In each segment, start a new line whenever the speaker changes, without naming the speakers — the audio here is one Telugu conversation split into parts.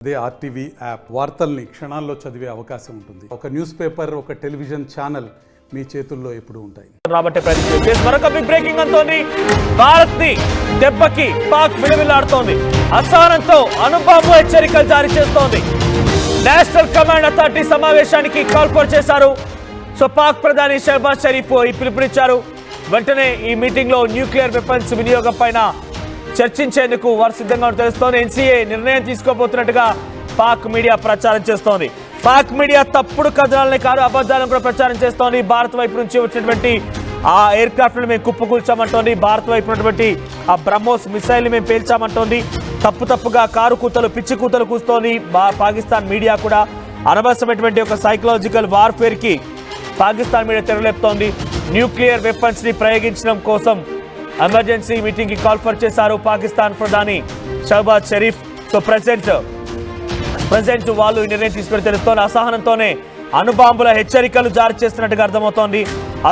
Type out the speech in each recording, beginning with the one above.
అదే ఆర్టీవీ యాప్ వార్తల్ని క్షణాల్లో చదివే అవకాశం ఉంటుంది. ఒక న్యూస్ పేపర్, ఒక టెలివిజన్ ఛానల్ మీ చేతుల్లో ఎప్పుడు ఉంటాయి.
రాబట్టే ప్రయత్నం చేసి మరొక బిగ్ బ్రేకింగ్ అంతోంది. భారత్ ని దెబ్బకి పాక్ విలువిల్లాడుతోంది. అసహనంతో అణుబాంబు హెచ్చరికలు జారీ చేస్తోంది. నేషనల్ కమాండ్ అథారిటీ సమావేశానికి కాల్ఫర్ చేశారు. సో పాక్ ప్రధాని షహబాజ్ షరీఫ్ ఈ పిలుపునిచ్చారు. వెంటనే ఈ మీటింగ్ లో న్యూక్లియర్ వెపన్స్ వినియోగం పైన చర్చించేందుకు వారు సిద్ధంగా తెలుస్తోంది. ఎన్సీఏ నిర్ణయం తీసుకోబోతున్నట్టుగా పాక్ మీడియా ప్రచారం చేస్తోంది. పాక్ మీడియా తప్పుడు కథనాలని కాదు, అబద్ధాలను కూడా ప్రచారం చేస్తోంది. భారత్ వైపు నుంచి వచ్చినటువంటి ఆ ఎయిర్ క్రాఫ్ట్ని మేము కుప్పకూల్చామంటోంది. భారత్ వైపు ఉన్నటువంటి ఆ బ్రహ్మోస్ మిసైల్ని మేము పేల్చామంటోంది. తప్పుగా కారు కూతలు, పిచ్చి కూతలు కూస్తోంది. పాకిస్తాన్ మీడియా కూడా అనవసరమైనటువంటి ఒక సైకలాజికల్ వార్ఫేర్ కి పాకిస్తాన్ మీడియా తెరలేపుతోంది. న్యూక్లియర్ వెపన్స్ ని ప్రయోగించడం కోసం ఎమర్జెన్సీ మీటింగ్ కి కాల్ఫర్ చేశారు పాకిస్తాన్ ప్రధాని షహబాజ్ షరీఫ్. సో ప్రెసెంట్ వాళ్ళు ఈ నిర్ణయం తీసుకుని తెలుస్తోంది. అసహనంతోనే అణుబాంబుల హెచ్చరికలు జారీ చేస్తున్నట్టుగా అర్థమవుతోంది.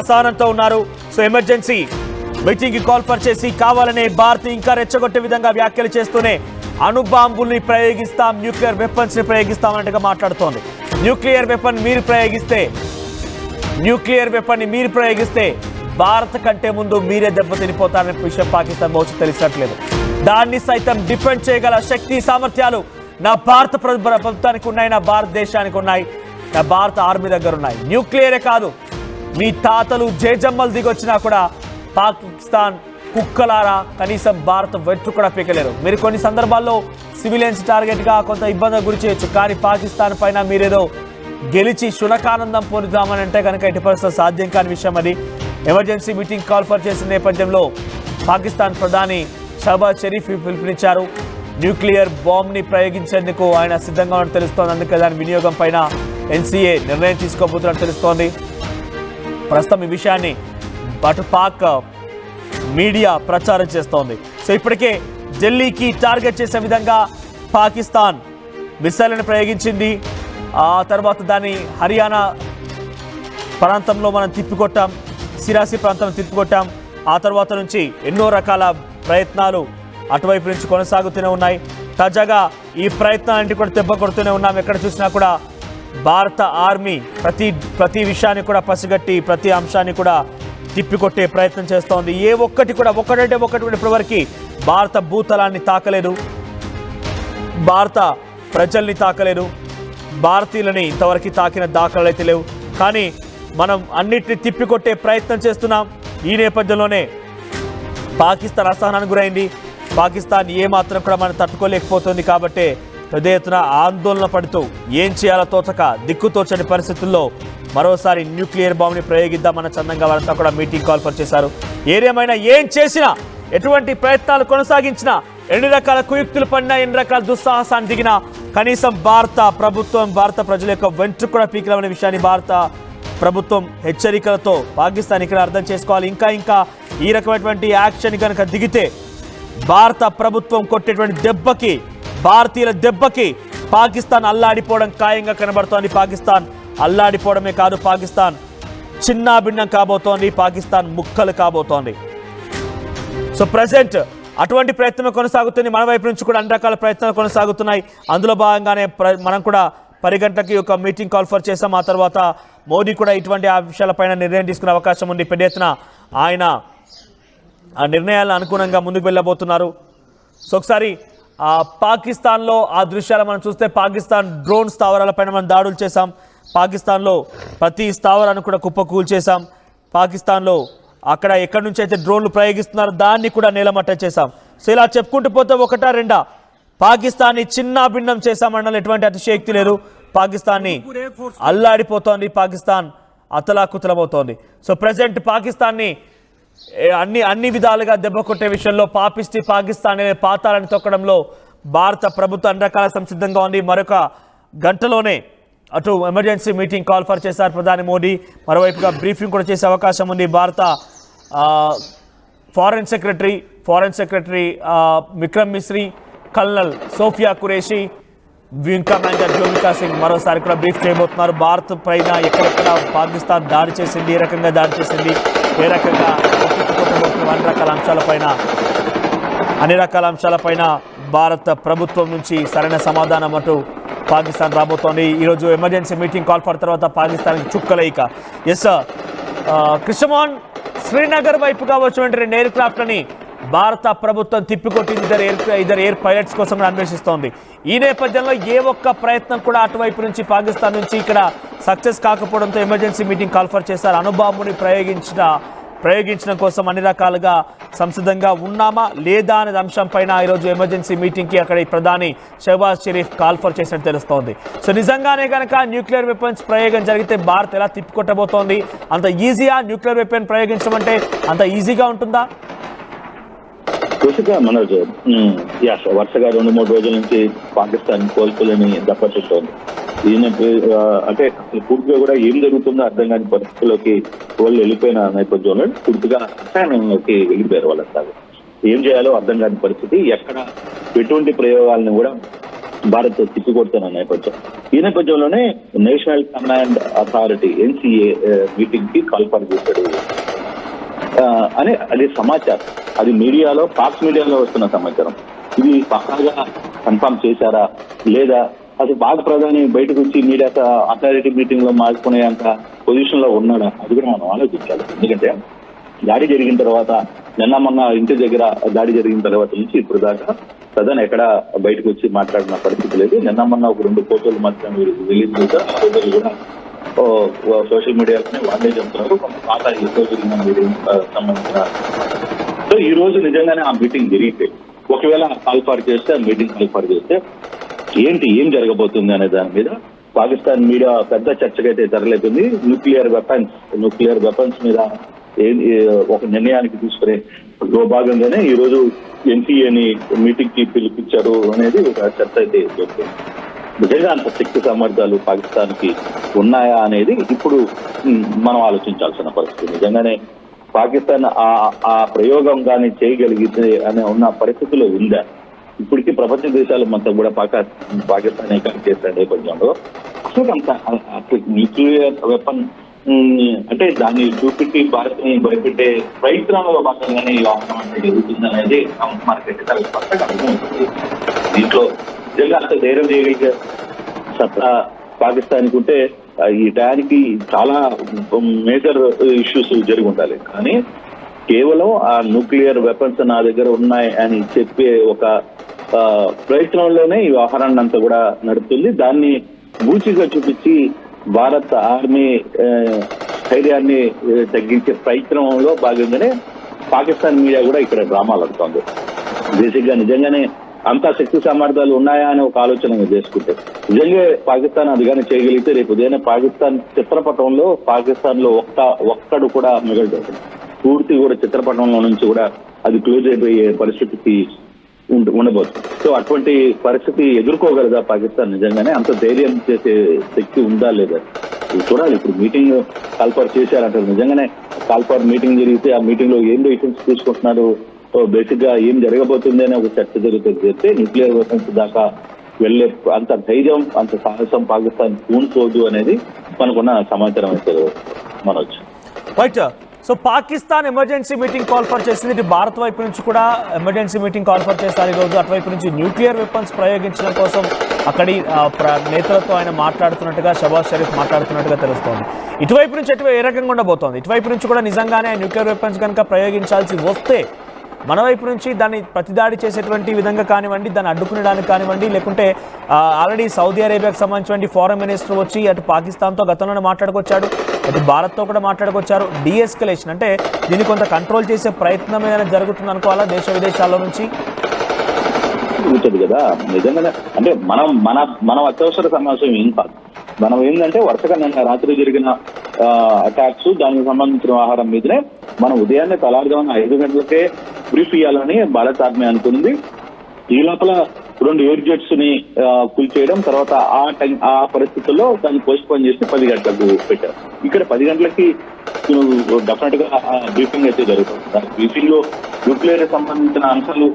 అసహనంతో ఉన్నారు. సో ఎమర్జెన్సీ మీటింగ్ కి కాల్ఫర్ చేసి కావాలనే భారత్ ఇంకా రెచ్చగొట్టే విధంగా వ్యాఖ్యలు చేస్తూనే అణుబాంబుల్ని ప్రయోగిస్తాం, న్యూక్లియర్ వెపన్స్ ని ప్రయోగిస్తామన్నట్టుగా మాట్లాడుతోంది. న్యూక్లియర్ వెపన్ మీరు ప్రయోగిస్తే భారత్ కంటే ముందు మీరే దెబ్బతినిపోతారనే విషయం పాకిస్తాన్ భవిష్యత్తు తెలిసినట్లేదు. దాన్ని సైతం డిఫెండ్ చేయగల శక్తి, సామర్థ్యాలు నా భారత ప్రభుత్వానికి ఉన్నాయి, నా భారతదేశానికి ఉన్నాయి, నా భారత ఆర్మీ దగ్గర ఉన్నాయి. న్యూక్లియరే కాదు, మీ తాతలు జేజమ్మలు దిగొచ్చినా కూడా పాకిస్తాన్ కుక్కలారా కనీసం భారత వెట్టు కూడా పీకలేరు. మీరు కొన్ని సందర్భాల్లో సివిలియన్స్ టార్గెట్గా కొంత ఇబ్బంది గురి చేయొచ్చు, కానీ పాకిస్తాన్ పైన మీరేదో గెలిచి శునకానందం పొందుతామని అంటే కనుక ఎట్టి పరిస్థితుల్లో సాధ్యం కాని విషయం అది. ఎమర్జెన్సీ మీటింగ్ కాల్ఫర్ చేసిన నేపథ్యంలో పాకిస్తాన్ ప్రధాని షహబాజ్ షరీఫ్ పిలుపునిచ్చారు. న్యూక్లియర్ బాంబ్ని ప్రయోగించేందుకు ఆయన సిద్ధంగా ఉన్నట్టు తెలుస్తోంది. అందుకే దాని వినియోగం పైన ఎన్సీఏ నిర్ణయం తీసుకోబోతున్నట్టు తెలుస్తోంది. ప్రస్తుతం ఈ విషయాన్ని అటు పాక్ మీడియా ప్రచారం చేస్తోంది. సో ఇప్పటికే ఢిల్లీకి టార్గెట్ చేసే విధంగా పాకిస్తాన్ మిసైల్ని ప్రయోగించింది. ఆ తర్వాత దాన్ని హర్యానా ప్రాంతంలో మనం తిప్పికొట్టాం, సిరాసి ప్రాంతం తిప్పికొట్టాం. ఆ తర్వాత నుంచి ఎన్నో రకాల ప్రయత్నాలు అటువైపు నుంచి కొనసాగుతూనే ఉన్నాయి. తాజాగా ఈ ప్రయత్నాలన్నింటి కూడా దెబ్బ కొడుతూనే ఉన్నాం. ఎక్కడ చూసినా కూడా భారత ఆర్మీ ప్రతి విషయాన్ని కూడా పసిగట్టి ప్రతి అంశాన్ని కూడా తిప్పికొట్టే ప్రయత్నం చేస్తోంది. ఏ ఒక్కటి కూడా ఒకటి ఇప్పటివరకు భారత భూతలాన్ని తాకలేదు, భారత ప్రజల్ని తాకలేదు, భారతీయులని ఇంతవరకు తాకిన దాఖలు అయితే లేవు. కానీ మనం అన్నిటిని తిప్పికొట్టే ప్రయత్నం చేస్తున్నాం. ఈ నేపథ్యంలోనే పాకిస్తాన్ అసహనానికి గురైంది. పాకిస్తాన్ ఏమాత్రం కూడా మనం తట్టుకోలేకపోతుంది. కాబట్టి పెద్ద ఎత్తున ఆందోళన పడుతూ ఏం చేయాలో తోచక దిక్కుతోచని పరిస్థితుల్లో మరోసారి న్యూక్లియర్ బాంబుని ప్రయోగిద్దామన్న చందంగా వారంతా కూడా మీటింగ్ కాల్ఫర్ చేశారు. ఏదేమైనా ఏం చేసినా, ఎటువంటి ప్రయత్నాలు కొనసాగించినా, ఎన్ని రకాల కుయుక్తులు పడినా, ఎన్ని రకాల దుస్సాహసాన్ని దిగినా కనీసం భారత ప్రభుత్వం, భారత ప్రజల యొక్క వెంట్రుక కూడా పీకలమనే విషయాన్ని భారత ప్రభుత్వం హెచ్చరికలతో పాకిస్తాన్ ఇక్కడ అర్థం చేసుకోవాలి. ఇంకా ఈ రకమైనటువంటి యాక్షన్ కనుక దిగితే భారత ప్రభుత్వం కొట్టేటువంటి దెబ్బకి, భారతీయుల దెబ్బకి పాకిస్తాన్ అల్లాడిపోవడం ఖాయంగా కనబడుతోంది. పాకిస్తాన్ అల్లాడిపోవడమే కాదు, పాకిస్తాన్ చిన్నాభిన్నం కాబోతోంది, పాకిస్తాన్ ముక్కలు కాబోతోంది. సో ప్రెసెంట్ అటువంటి ప్రయత్నం కొనసాగుతుంది. మన వైపు నుంచి కూడా అన్ని రకాల ప్రయత్నాలు కొనసాగుతున్నాయి. అందులో భాగంగానే మనం కూడా 10 గంటలకి ఒక మీటింగ్ కాల్ఫర్ చేసాం. ఆ తర్వాత మోదీ కూడా ఇటువంటి ఆ విషయాలపైన నిర్ణయం తీసుకునే అవకాశం ఉంది. పెద్ద ఎత్తున ఆయన ఆ నిర్ణయాలను అనుగుణంగా ముందుకు వెళ్ళబోతున్నారు. సో ఒకసారి పాకిస్తాన్లో ఆ దృశ్యాలు మనం చూస్తే, పాకిస్తాన్ డ్రోన్ స్థావరాలపైన మనం దాడులు చేశాం. పాకిస్తాన్లో ప్రతి స్థావరాన్ని కూడా కుప్పకూల్చేశాం. పాకిస్తాన్లో అక్కడ ఎక్కడి నుంచి అయితే డ్రోన్లు ప్రయోగిస్తున్నారో దాన్ని కూడా నేలమట్ట చేశాం. సో ఇలా చెప్పుకుంటూ పోతే ఒకటా రెండా పాకిస్తాన్ని చిన్న భిన్నం చేశామన్న ఎటువంటి అతిశయోక్తి లేదు. పాకిస్తాన్ని అల్లాడిపోతోంది, పాకిస్తాన్ అతలాకుతలమవుతోంది. సో ప్రెసెంట్ పాకిస్తాన్ని అన్ని విధాలుగా దెబ్బ కొట్టే విషయంలో పాపిస్టి పాకిస్తాన్ అనే పాతాలని తొక్కడంలో భారత ప్రభుత్వం అన్ని రకాల సంసిద్ధంగా ఉంది. మరొక గంటలోనే అటు ఎమర్జెన్సీ మీటింగ్ కాల్ఫర్ చేశారు ప్రధాని మోదీ. మరోవైపుగా బ్రీఫింగ్ కూడా చేసే అవకాశం ఉంది. భారత foreign secretary Vikram Misri, colonel Sofiya Qureshi, wing commander Jyotika Singh మరోసారి కూడా బ్రీఫ్ చేయబోతున్నారు. భారత్ పైన ఎక్కడెక్కడ పాకిస్తాన్ దాడి చేసింది, ఏ రకంగా దాడి చేసింది, ఏ రకంగా అన్ని రకాల అంశాలపైన అన్ని రకాల అంశాలపైన భారత ప్రభుత్వం నుంచి సరైన సమాధానం అంటూ పాకిస్తాన్ రాబోతోంది. ఈరోజు ఎమర్జెన్సీ మీటింగ్ కాల్ ఫర్ తర్వాత పాకిస్తాన్కి చుక్కలేక. ఎస్ కృష్ణమోహన్, శ్రీనగర్ వైపుగా వచ్చినటువంటి 2 ఎయిర్ క్రాఫ్ట్లని భారత ప్రభుత్వం తిప్పికొట్టింది. ఇద్దరు ఎయిర్ పైలట్స్ కోసం అన్వేషిస్తోంది. ఈ నేపథ్యంలో ఏ ఒక్క ప్రయత్నం కూడా అటువైపు నుంచి పాకిస్తాన్ నుంచి ఇక్కడ సక్సెస్ కాకపోవడంతో ఎమర్జెన్సీ మీటింగ్ కాల్ఫర్ చేశారు. అణుబాంబుని ప్రయోగించడం కోసం అన్ని రకాలుగా సంసిద్ధంగా ఉన్నామా లేదా అనే అంశంపైన ఈరోజు ఎమర్జెన్సీ మీటింగ్కి అక్కడ ప్రధాని షహబాజ్ షరీఫ్ కాల్ఫర్ చేసినట్టు తెలుస్తోంది. సో నిజంగానే కనుక న్యూక్లియర్ వెపన్స్ ప్రయోగం జరిగితే భారత్ ఎలా తిప్పికొట్టబోతోంది? అంత ఈజీగా న్యూక్లియర్ వెపన్ ప్రయోగించడం అంటే అంత ఈజీగా ఉంటుందా?
కృషిగా మనోజ్, వరుసగా 2-3 రోజుల నుంచి పాకిస్తాన్ కోల్పోలేని దెబ్బతింటోంది. ఈయన అంటే పూర్తిగా కూడా ఏం జరుగుతుందో అర్థం కాని పరిస్థితుల్లోకి వాళ్ళు వెళ్ళిపోయిన నేపథ్యంలో పూర్తిగా అసహనంలోకి వెళ్ళిపోయారు. వాళ్ళంతా ఏం చేయాలో అర్థం కాని పరిస్థితి, ఎక్కడ ఎటువంటి ప్రయోగాలను కూడా భారత్ తిప్పికొడుతున్న నేపథ్యం. ఈ నేపథ్యంలోనే national command authority NCA meeting కి కాల్ఫర్ చేశాడు అని అది సమాచారం. అది మీడియాలో, ఫాక్స్ మీడియాలో వస్తున్న సమాచారం. ఇది పక్కాగా కన్ఫర్మ్ చేశారా లేదా, అసలు భారత ప్రధాని బయటకు వచ్చి మీడియా అథారిటీ మీటింగ్ లో మార్చుకునే అంత పొజిషన్ లో ఉన్నాడా, అది కూడా మనం ఆలోచించాలి. ఎందుకంటే దాడి జరిగిన తర్వాత, మొన్న ఇంటి దగ్గర దాడి జరిగిన తర్వాత నుంచి ఇప్పుడు దాకా ప్రధాని ఎక్కడ బయటకు వచ్చి మాట్లాడిన పరిస్థితి లేదు. మొన్న ఒక 2 ఫోటోలు మాత్రం రిలీజ్ చేశారు. కూడా సోషల్ మీడియాలోనే వాళ్ళే చెప్తున్నారు కొంత పాత సంబంధించిన. సో ఈ రోజు నిజంగానే ఆ మీటింగ్ జరిగితే, ఒకవేళ కాల్ఫర్ చేస్తే, ఆ మీటింగ్ కాల్ఫర్ చేస్తే ఏం జరగబోతుంది అనే దాని మీద పాకిస్తాన్ మీడియా పెద్ద చర్చకైతే తరలేపింది. న్యూక్లియర్ వెపన్స్ మీద ఒక నిర్ణయానికి తీసుకునే భాగంగానే ఈ రోజు NCAని మీటింగ్ కి పిలిపించారు అనేది ఒక చర్చ అయితే జరుగుతుంది. నిజంగా అంత శక్తి సామర్థ్యాలు పాకిస్తాన్ కి ఉన్నాయా అనేది ఇప్పుడు మనం ఆలోచించాల్సిన పరిస్థితి. నిజంగానే పాకిస్తాన్ ఆ ప్రయోగం కానీ చేయగలిగితే అనే ఉన్న పరిస్థితిలో ఉందా? ఇప్పటికీ ప్రపంచ దేశాలు మొత్తం కూడా పాకిస్తాన్ చేసిన నేపథ్యంలో అసలు న్యూక్లియర్ వెపన్ అంటే దాన్ని చూపెట్టి భారత్ని భయపెట్టే ప్రయత్నంలో భాగంగానే ఈ వ్యవహారం అంటే జరుగుతుంది అనేది మనకైతే చాలా స్పష్టంగా అర్థమవుతుంది. దీంట్లో నిజంగా అంత ధైర్యం చేయగలిగే సత్తా పాకిస్తాన్కి ఉంటే ఈ టయానికి చాలా మేజర్ ఇష్యూస్ జరిగి ఉండాలి. కానీ కేవలం ఆ న్యూక్లియర్ వెపన్స్ నా దగ్గర ఉన్నాయి అని చెప్పే ఒక ప్రయత్నంలోనే ఈ వ్యవహారాన్ని అంతా కూడా నడుపుతుంది. దాన్ని బూచిగా చూపించి భారత్ ఆర్మీ ధైర్యాన్ని తగ్గించే ప్రయత్నంలో భాగంగానే పాకిస్తాన్ మీడియా కూడా ఇక్కడ డ్రామాలు ఆడుతోంది. బేసిక్ గా నిజంగానే అంత శక్తి సామర్థ్యాలు ఉన్నాయా అని ఒక ఆలోచన చేసుకుంటే, నిజంగా పాకిస్తాన్ అది కానీ చేయగలిగితే రేపు ఉదయం పాకిస్తాన్ చిత్రపటంలో పాకిస్తాన్ లో ఒక్కడు కూడా మిగలదు. పూర్తి కూడా చిత్రపటంలో నుంచి కూడా అది క్లోజ్ అయిపోయే పరిస్థితికి ఉండబోతుంది. సో అటువంటి పరిస్థితి ఎదుర్కోగలదా పాకిస్తాన్? నిజంగానే అంత ధైర్యం చేసే శక్తి ఉందా లేదా చూడాలి. ఇప్పుడు మీటింగ్ కాల్ఫర్ చేశారంటారు. నిజంగానే కాల్ఫర్ మీటింగ్ జరిగితే ఆ మీటింగ్ లో ఏం డెసిషన్స్ తీసుకుంటున్నారు, బేసిక్ గా ఏం జరగబోతుంది అని ఒక చర్చ జరుగుతుంది. చెప్తే న్యూక్లియర్ వెపన్స్ దాకా వెళ్లే అంత ధైర్యం, అంత సాహసం పాకిస్తాన్ పూనుకోదు అనేది మనకున్న సమాచారం అయితే మనొచ్చు.
Right. So Pakistan emergency meeting call for చేసింది. ఇటు భారత్ వైపు నుంచి కూడా ఎమర్జెన్సీ మీటింగ్ కాల్ఫర్ చేస్తారు ఈరోజు. అటువైపు నుంచి న్యూక్లియర్ వెపన్స్ ప్రయోగించడం కోసం అక్కడి నేతలతో ఆయన మాట్లాడుతున్నట్టుగా, షహబాజ్ షరీఫ్ మాట్లాడుతున్నట్టుగా తెలుస్తోంది. ఇటువైపు నుంచి ఏ రకంగా ఉండబోతోంది? ఇటువైపు నుంచి కూడా నిజంగానే న్యూక్లియర్ వెపన్స్ కనుక ప్రయోగించాల్సి వస్తే మన వైపు నుంచి దాన్ని ప్రతిదాడి చేసేటువంటి విధంగా కానివ్వండి, దాన్ని అడ్డుకునేడానికి కానివ్వండి, లేకుంటే ఆల్రెడీ సౌదీ అరేబియాకి సంబంధించిన ఫారెన్ మినిస్టర్ వచ్చి అటు పాకిస్తాన్తో గతంలోనే మాట్లాడుకొచ్చాడు, అటు భారత్తో కూడా మాట్లాడుకొచ్చారు. డీఎస్కలేషన్ అంటే దీన్ని కొంత కంట్రోల్ చేసే ప్రయత్నం ఏదైనా జరుగుతుంది అనుకోవాలా దేశ విదేశాల్లో నుంచి?
కదా నిజంగానే అంటే మనం అత్యవసర సమావేశం ఏం కాదు. మనం ఏంటంటే వరుసగా నిన్న రాత్రి జరిగిన అటాక్స్, దానికి సంబంధించిన వ్యవహారం మీదనే మనం ఉదయాన్నే తెల్లారుజామున 5 గంటలకే బ్రీఫ్ ఇవ్వాలని భారత ఆర్మీ అనుకుంది. ఈ లోపల 2 ఎయిర్ జెట్స్ ని కూల్చేయడం, తర్వాత ఆ పరిస్థితుల్లో దాన్ని పోస్ట్ పోన్ చేసి 10 గంటలకు పెట్టారు. ఇక్కడ 10 గంటలకి డెఫినెట్ గా బ్రీఫింగ్ అయితే జరుగుతుంది. దాని బ్రీఫింగ్ లో న్యూక్లియర్ సంబంధించిన అంశాలు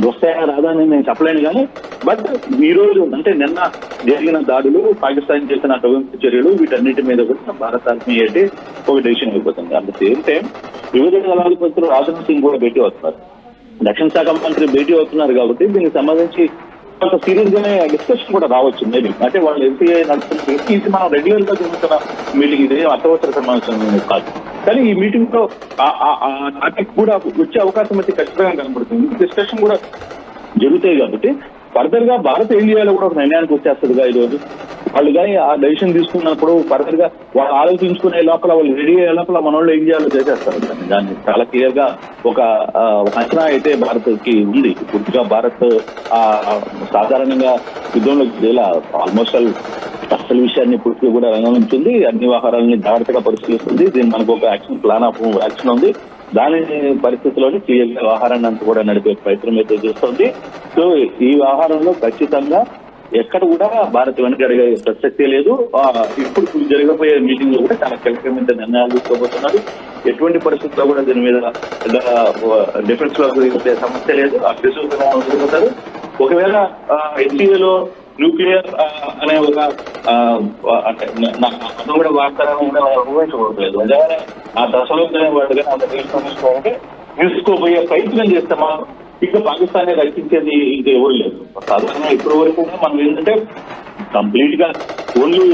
వస్తాయా రాదా అని నేను చెప్పలేను. కానీ బట్ ఈ రోజు అంటే నిన్న జరిగిన దాడులు, పాకిస్తాన్ చేసిన కవింపు చర్యలు, వీటన్నిటి మీద కూడా భారత ఆర్మీ అయితే ఒక డెసిషన్ అయిపోతుంది. అట్ ద సేమ్ టైం వివిధ దళాధిపతులు రాజ్నాథ్ సింగ్ కూడా భేటీ వస్తున్నారు. రక్షణ శాఖ మంత్రి భేటీ అవుతున్నారు కాబట్టి దీనికి సంబంధించి కొంత సీరియస్ గానే డిస్కషన్ కూడా రావచ్చు మేబీ. అంటే వాళ్ళు ఎన్సీఐ నడుస్తుంది, ఇది మనం రెగ్యులర్ గా జరుగుతున్న మీటింగ్, ఇది అత్యవసర సమావేశం కాదు. కానీ ఈ మీటింగ్ లో టాపిక్ కూడా వచ్చే అవకాశం అయితే ఖచ్చితంగా కనబడుతుంది. డిస్కషన్ కూడా జరుగుతాయి కాబట్టి ఫర్దర్ గా భారత్ ఏం చేయాలో కూడా ఒక నిర్ణయానికి వచ్చేస్తుందిగా ఈ రోజు. వాళ్ళు కానీ ఆ డెసిషన్ తీసుకున్నప్పుడు ఫర్దర్ గా వాళ్ళు ఆలోచించుకునే లోపల, వాళ్ళు రెడీ అయ్యే లోపల మన వాళ్ళు ఏం చేయాలో చేసేస్తారు. దాన్ని చాలా క్లియర్ గా ఒక అంచనా అయితే భారత్ కి ఉంది. పూర్తిగా భారత్ సాధారణంగా యుద్ధంలోకి ఆల్మోస్ట్ అసలు విషయాన్ని పూర్తిగా కూడా రంగంచుంది, అన్ని వ్యవహారాలని జాగ్రత్తగా పరిశీలిస్తుంది. దీని మనకు ఒక యాక్షన్ ప్లాన్ ఆఫ్ యాక్షన్ ఉంది. దాని పరిస్థితుల్లోనే క్లియర్ గా వ్యవహారాన్ని అంతా కూడా నడిపే ప్రయత్నం అయితే చేస్తుంది. సో ఈ వ్యవహారంలో ఖచ్చితంగా ఎక్కడ కూడా భారత్ వెనకడిగే ప్రసక్తే లేదు. ఇప్పుడు జరగబోయే మీటింగ్ లో కూడా చాలా కీలకమైన నిర్ణయాలు తీసుకోబోతున్నారు. ఎటువంటి పరిస్థితుల్లో కూడా దీని మీద డిఫెన్స్ లో సమస్య లేదు. అగ్రెసివ్ ఒకవేళ ఎన్సీఏలో న్యూక్లియర్ అనే ఒక అంటే అతను కూడా వార్తాలను కూడా ఊహించకూడలేదు. అలాగే ఆ దశలో వాడు కానీ అంత తీసుకోవాలంటే తీసుకోబోయే ప్రయత్నం చేస్తే మనం ఇంకా పాకిస్తాన్ రక్షించేది ఇంకా ఎవరు లేదు. సాధారణంగా ఇప్పటి వరకు కూడా మనం ఏంటంటే కంప్లీట్ గా ఓన్లీ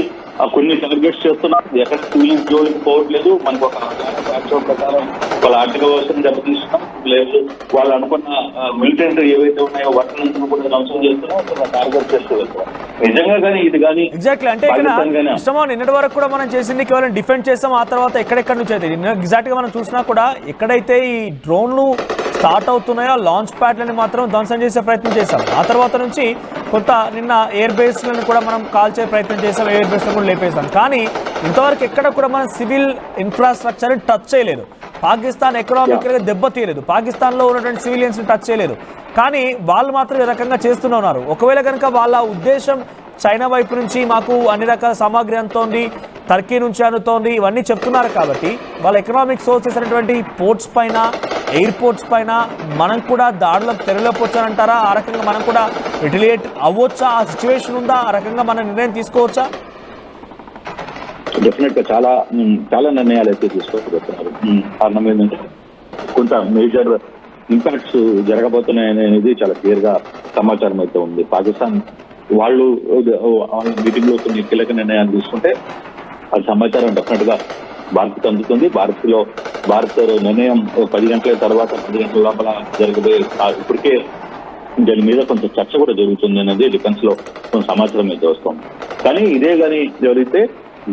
కొన్ని టార్గెట్స్ చేస్తున్నాం, ఎక్కడ సివిలియన్స్ జోలికి పోవట్లేదు. మనకు ఒక ప్రకారం వాళ్ళ ఆర్థిక వ్యవస్థను దెబ్బతీస్తున్నాం, లేదు వాళ్ళు అనుకున్న మిలిటెంట్ ఏవైతే ఉన్నాయో వాటిని కూడా ధ్వంసం చేస్తున్నాం, టార్గెట్ చేస్తూ వెళ్తాం. నిజంగా కానీ ఇది కానీ
ఎగ్జాక్ట్లీ అంటే ఇష్టమో నిన్నటి వరకు కూడా మనం చేసింది కేవలం డిఫెండ్ చేస్తాం. ఆ తర్వాత ఎక్కడెక్కడి నుంచి అయితే ఎగ్జాక్ట్ గా మనం చూసినా కూడా ఎక్కడైతే ఈ డ్రోన్లు స్టార్ట్ అవుతున్నాయో లాంచ్ ప్యాడ్లని మాత్రం ధ్వంసం చేసే ప్రయత్నం చేశాం. ఆ తర్వాత నుంచి కొంత నిన్న ఎయిర్ బేస్లను కూడా మనం కాల్చే ప్రయత్నం చేసాం, ఎయిర్ బేస్లను కూడా లేపేసాం. కానీ ఇంతవరకు ఎక్కడ కూడా మనం సివిల్ ఇన్ఫ్రాస్ట్రక్చర్ని టచ్ చేయలేదు. పాకిస్తాన్ ఎకనామికల్గా దెబ్బతీయలేదు, పాకిస్తాన్లో ఉన్నటువంటి సివిలియన్స్ని టచ్ చేయలేదు. కానీ వాళ్ళు మాత్రం ఈ రకంగా చేస్తూనే ఉన్నారు. ఒకవేళ కనుక వాళ్ళ ఉద్దేశం చైనా వైపు నుంచి మాకు అన్ని రకాల సామాగ్రి అందుతోంది, టర్కీ నుంచి అందుతోంది, ఇవన్నీ చెప్తున్నారు కాబట్టి వాళ్ళ ఎకనామిక్ సోర్సెస్ అనేటువంటి పోర్ట్స్ పైన, ఎయిర్పోర్ట్స్ పైన మనం కూడా దాడులకు తెరలేకపోవచ్చానంటారా? ఆ రకంగా మనం కూడా రిటలియేట్ అవ్వచ్చా? ఆ సిచ్యువేషన్ ఉందా? ఆ రకంగా మనం నిర్ణయం తీసుకోవచ్చా?
డెఫినెట్ గా చాలా చాలా నిర్ణయాలు అయితే తీసుకోబోతున్నారు. కారణం ఏంటంటే కొంత మేజర్ ఇంపాక్ట్స్ జరగబోతున్నాయనేది చాలా క్లియర్ గా సమాచారం అయితే ఉంది. పాకిస్తాన్ వాళ్ళు మీటింగ్ లో కొన్ని కీలక నిర్ణయాలు తీసుకుంటే ఆ సమాచారం డెఫినెట్ గా భారత్ అందుతుంది. భారత్ నిర్ణయం 10 గంటల తర్వాత 10 గంటల లోపల జరగబోయే ఇప్పటికే దాని మీద కొంత చర్చ కూడా జరుగుతుంది అనేది డిఫెన్స్ లో కొంత సమాచారం అయితే వస్తుంది. కానీ ఇదే కానీ జరిగితే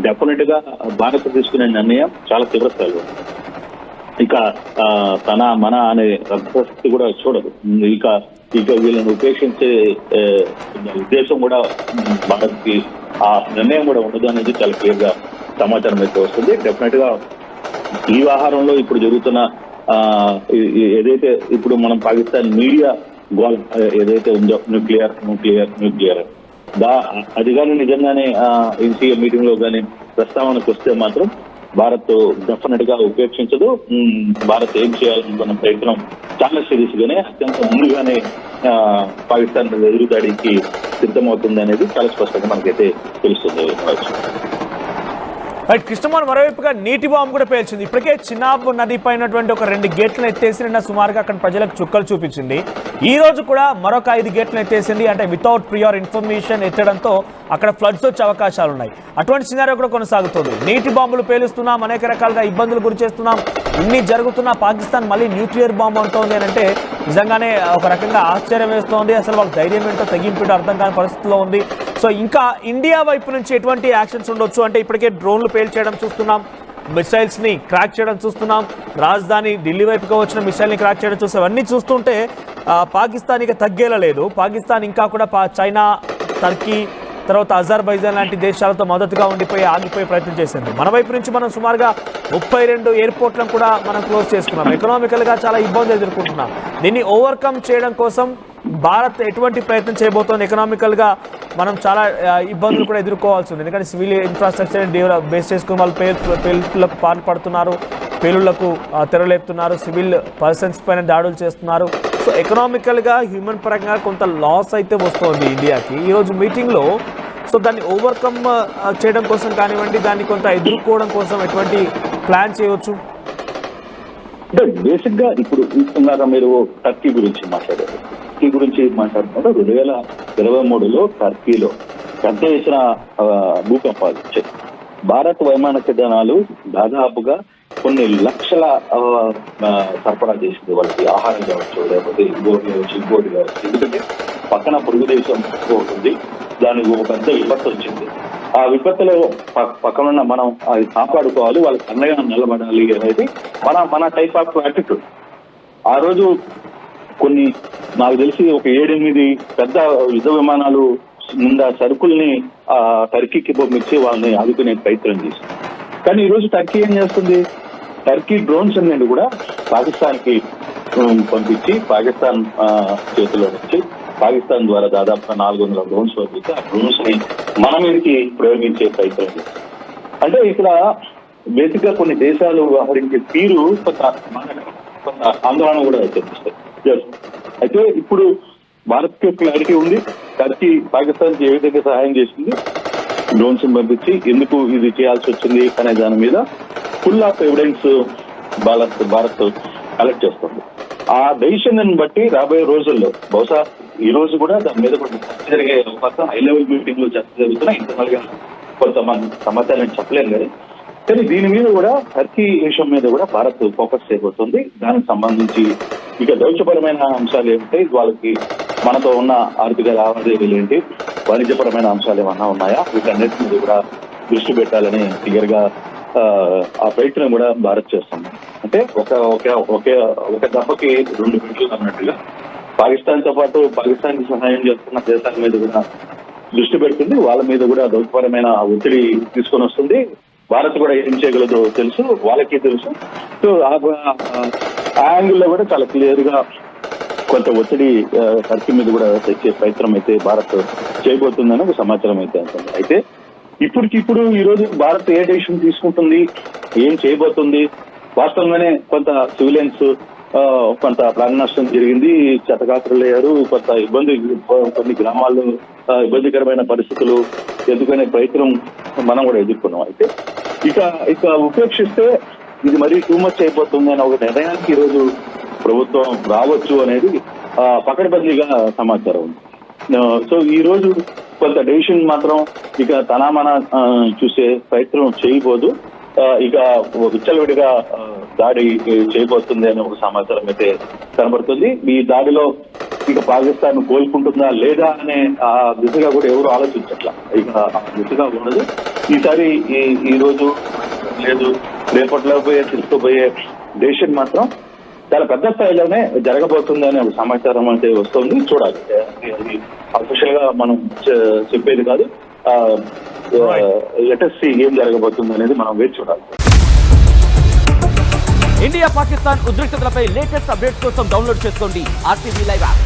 డెఫినెట్ గా భారత్ తీసుకునే నిర్ణయం చాలా తీవ్రస్థాయిలో ఇక తన మన అనే పరిస్థితి కూడా చూడదు. ఇక వీళ్ళని ఉపేక్షించే ఉద్దేశం కూడా భారత్ కి ఆ నిర్ణయం కూడా ఉండదు అనేది చాలా క్లియర్ గా సమాచారం అయితే వస్తుంది. డెఫినెట్ గా ఈ వ్యవహారంలో ఇప్పుడు జరుగుతున్న ఏదైతే ఇప్పుడు మనం పాకిస్తాన్ మీడియా గోల్ ఏదైతే ఉందో న్యూక్లియర్ అది కానీ నిజంగానే ఎన్సీఏ మీటింగ్ లో కానీ ప్రస్తావనకు వస్తే మాత్రం భారత్ డెఫినెట్ గా ఉపేక్షించదు. భారత్ ఏం చేయాలనుకున్న ప్రయత్నం చాలా సీరియస్ గానే అత్యంత ముందుగానే పాకిస్తాన్ ఎదురుదాడికి సిద్ధమవుతుంది అనేది చాలా స్పష్టంగా మనకైతే తెలుస్తుంది.
రైట్ కృష్ణమోహన్, మరోవైపుగా నీటి బాంబు కూడా పేల్చింది. ఇప్పటికే చిన్నాబ్ నది పైనటువంటి ఒక 2 గేట్లను ఎత్తేసి నిన్న సుమారుగా అక్కడ ప్రజలకు చుక్కలు చూపించింది. ఈ రోజు కూడా మరొక 5 గేట్లను ఎత్తేసింది. అంటే వితౌట్ ప్రియర్ ఇన్ఫర్మేషన్ ఎత్తడంతో అక్కడ ఫ్లడ్స్ వచ్చే అవకాశాలు ఉన్నాయి. అటువంటి సినారియో కూడా కొనసాగుతుంది. నీటి బాంబులు పేలుస్తున్నాం, అనేక రకాలుగా ఇబ్బందులు గురి చేస్తున్నాం, ఇన్ని జరుగుతున్నా పాకిస్తాన్ మళ్ళీ న్యూక్లియర్ బాంబు అంటోంది అని అంటే నిజంగానే ఒక రకంగా ఆశ్చర్యం వేస్తోంది. అసలు వాళ్ళ ధైర్యం ఏంటో తెగింపు అర్థం కాని పరిస్థితిలో ఉంది. సో ఇంకా ఇండియా వైపు నుంచి ఎటువంటి యాక్షన్స్ ఉండొచ్చు అంటే ఇప్పటికే డ్రోన్లు పేల్చేయడం చూస్తున్నాం, మిసైల్స్ని క్రాక్ చేయడం చూస్తున్నాం, రాజధాని ఢిల్లీ వైపుగా వచ్చిన మిసైల్ని క్రాక్ చేయడం చూస్తాం. అవన్నీ చూస్తుంటే పాకిస్తాన్ ఇక తగ్గేలా లేదు. పాకిస్తాన్ ఇంకా కూడా చైనా, టర్కీ, తర్వాత అజర్బైజాన్ లాంటి దేశాలతో మద్దతుగా ఆగిపోయే ప్రయత్నం చేసింది. మన వైపు నుంచి మనం సుమారుగా 32 ఎయిర్పోర్ట్లను కూడా మనం క్లోజ్ చేసుకున్నాం. ఎకనామికల్గా చాలా ఇబ్బంది ఎదుర్కొంటున్నాం. దీన్ని ఓవర్కమ్ చేయడం కోసం భారత్ ఎటువంటి ప్రయత్నం చేయబోతోంది? ఎకనామికల్గా మనం చాలా ఇబ్బందులు కూడా ఎదుర్కోవాల్సి ఉంది. ఎందుకంటే సివిల్ ఇన్ఫ్రాస్ట్రక్చర్ బేస్ చేసుకుని వాళ్ళు పేలుళ్లకు పాల్పడుతున్నారు, పేలుళ్లకు తెరలేపుతున్నారు, సివిల్ పర్సన్స్ పైన దాడులు చేస్తున్నారు. సో ఎకనామికల్గా హ్యూమన్ పరంగా కొంత లాస్ అయితే వస్తుంది ఇండియాకి. ఈరోజు మీటింగ్లో సో దాన్ని ఓవర్కమ్ చేయడం కోసం కానివ్వండి, దాన్ని కొంత ఎదుర్కోవడం కోసం ఎటువంటి ప్లాన్ చేయవచ్చు?
అంటే బేసిక్ గా ఇప్పుడు ఇందాక మీరు టర్కీ గురించి మాట్లాడారు. టర్కీ గురించి మాట్లాడుతున్నారు. 2023లో టర్కీలో పెద్ద ఎత్తున భూకంపాలు వచ్చాయి. భారత్ వైమానిక దళాలు దాదాపుగా కొన్ని లక్షల సరఫరా చేసింది వాళ్ళకి, ఆహారం కావచ్చు, లేకపోతే ఇంకోటి కావచ్చు. ఎందుకంటే పక్కన పొరుగు దేశం ఉంటుంది, దానికి ఒక పెద్ద విపత్తు వచ్చింది. ఆ విపత్తులో పక్కన మనం అది కాపాడుకోవాలి, వాళ్ళకి అండగా నిలబడాలి అనేది మన టైప్ ఆఫ్ యాటిట్యూడ్. ఆ రోజు కొన్ని నాకు తెలిసి ఒక 7-8 పెద్ద యుద్ధ విమానాలు నిండా సరుకుల్ని టర్కీకి పంపించి వాళ్ళని ఆదుకునే ప్రయత్నం చేసింది. కానీ ఈ రోజు టర్కీ ఏం చేస్తుంది? టర్కీ డ్రోన్స్ అన్ని కూడా పాకిస్తాన్ కి పంపించి పాకిస్తాన్ చేతిలో నుంచి పాకిస్తాన్ ద్వారా దాదాపుగా 400 డ్రోన్స్ పంపించి ఆ డ్రోన్స్ ని మన మీదకి ప్రయోగించే ప్రయత్నం చేస్తుంది. అంటే ఇక్కడ బేసిక్ గా కొన్ని దేశాలు వ్యవహరించే తీరు కొంత ఆందోళన కూడా తెప్పిస్తాయి. అయితే ఇప్పుడు భారత్ కి క్లారిటీ ఉంది, టర్కీ పాకిస్తాన్ కి ఏ విధంగా సహాయం చేసింది, డ్రోన్స్ పంపించి ఎందుకు ఇది చేయాల్సి వచ్చింది అనే దాని మీద full of evidence Bharat collect చేస్తుంది. ఆ డెసిషన్ బట్టి రాబోయే రోజుల్లో బహుశా ఈ రోజు కూడా దాని మీద కొంచెం చర్చ జరిగే అవకాశం, హై లెవెల్ మీటింగ్ లో చర్చ జరుగుతున్నాయి. ఇంటర్నల్ గా కొంతమంది సమాచారం చెప్పలేము కానీ దీని మీద కూడా టర్కీ విషయం మీద కూడా భారత్ ఫోకస్ చేయబోతుంది. దానికి సంబంధించి ఇక దౌత్యపరమైన అంశాలు ఏమిటి, వాళ్ళకి మనతో ఉన్న ఆర్థిక లావాదేవీలు ఏంటి, వాణిజ్యపరమైన అంశాలు ఏమన్నా ఉన్నాయా, వీటన్నిటి మీద కూడా దృష్టి పెట్టాలని క్లియర్ గా ఆ ప్రయత్నం కూడా భారత్ చేస్తుంది. అంటే ఒక దెబ్బకి 2 బిడ్డలు అన్నట్టుగా పాకిస్తాన్ తో పాటు పాకిస్తాన్ కి సహాయం చేస్తున్న దేశాల మీద కూడా దృష్టి పెడుతుంది, వాళ్ళ మీద కూడా దౌత్యపరమైన ఒత్తిడి తీసుకొని వస్తుంది. భారత్ కూడా ఏం చేయగలదో తెలుసు, వాళ్ళకి తెలుసు. సో ఆ యాంగిల్లో కూడా చాలా క్లియర్ గా కొంత ఒత్తిడి టర్కీ మీద కూడా తెచ్చే ప్రయత్నం అయితే భారత్ చేయబోతుందని ఒక సమాచారం అయితే ఉంటుంది. అయితే ఇప్పటికిప్పుడు ఈ రోజు భారత్ ఏ డెసిషన్ తీసుకుంటుంది, ఏం చేయబోతుంది, వాస్తవంగానే కొంత సివిలియన్స్ కొంత ప్రాణ నష్టం జరిగింది, చెత్తగాత్రులు అయ్యారు, కొంత కొన్ని గ్రామాల్లో ఇబ్బందికరమైన పరిస్థితులు ఎదుర్కొనే ప్రయత్నం మనం కూడా ఎదుర్కొన్నాం. అయితే ఇక ఉపేక్షిస్తే ఇది మరీ టూ మచ్ అయిపోతుంది అనే ఒక నిర్ణయానికి ఈ రోజు ప్రభుత్వం రావచ్చు అనేది పకడ్బందీగా సమాచారం ఉంది. సో ఈ రోజు కొంత డెసిషన్ మాత్రం ఇక తనామన చూసే ప్రయత్నం చేయబోదు, ఇక విచ్చలవిడిగా దాడి చేయబోతుంది అనే ఒక సమాచారం అయితే కనబడుతుంది. ఈ దాడిలో ఇక పాకిస్తాన్ కోలుకుంటుందా లేదా అనే ఆ దిశగా కూడా ఎవరు ఆలోచించట్లా, ఇక ఆ దిశగా ఉండదు. ఈసారి ఈ రోజు లేదు రేపట్లో తీసుకోబోయే డెసిషన్ మాత్రం చాలా పెద్ద స్థాయిలోనే జరగబోతుంది అనే ఒక సమాచారం అయితే వస్తుంది. చూడాలి, అది అఫీషియల్ గా మనం చెప్పేది కాదు. లెటెస్ట్ ఏం జరగబోతుంది అనేది మనం వేచి చూడాలి.
ఇండియా పాకిస్తాన్ ఉద్రిక్తతలపై లేటెస్ట్ అప్డేట్స్ కోసం డౌన్లోడ్ చేసుకోండి RTV లైవ్ యాప్.